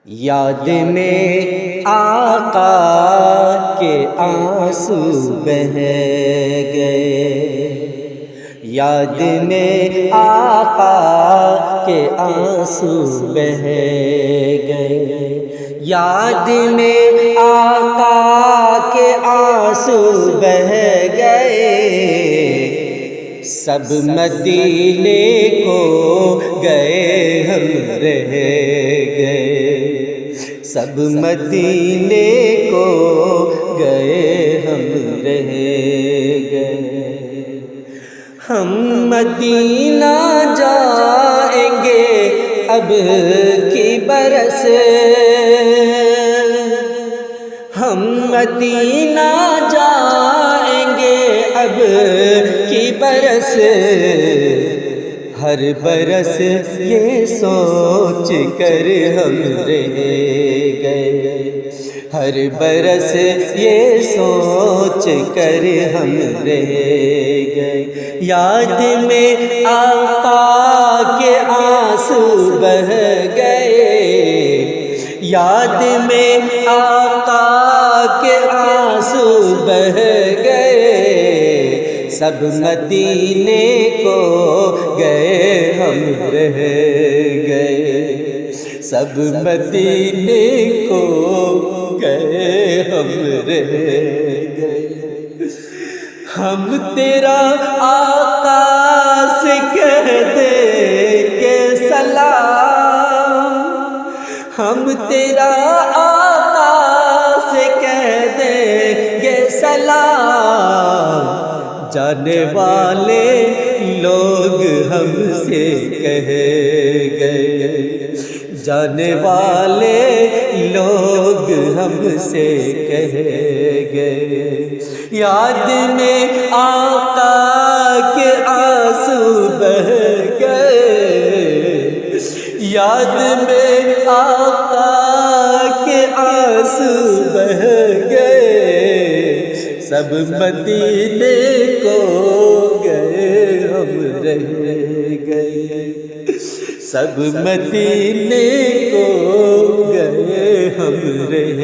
یاد میں آقا کے آنسو بہہ گئے، یاد میں آقا کے آنسو بہہ گئے، یاد میں آقا کے آنسو بہہ گئے، سب مدینے کو گئے ہم رہ گئے، سب مدینے کو گئے ہم رہ گئے، ہم مدینہ جائیں گے اب کی برس، ہم مدینہ جائیں گے اب کی برس، ہر برس یہ سوچ کر ہم رہ گئے، ہر برس یہ سوچ کر ہم رہ گئے، یاد میں آقا کے آنسو بہہ گئے، یاد میں آقا کے آنسو بہہ گئے، سب مدینے کو گئے ہم رہ گئے، سب مدینے کو گئے ہم رہ گئے، ہم تیرا آقا سے کہہ دیں گے سلام، ہم تیرا آقا سے کہہ دیں گے سلام، جانے والے لوگ ہم سے کہہ گئے، جانے والے لوگ ہم سے کہہ گئے، یاد میں آقا کے آنسو بہہ گئے، یاد میں آقا کے آنسو بہہ گئے، سب مدینے کو گئے ہم رہ گئے، سب مدینے کو گئے ہم رہ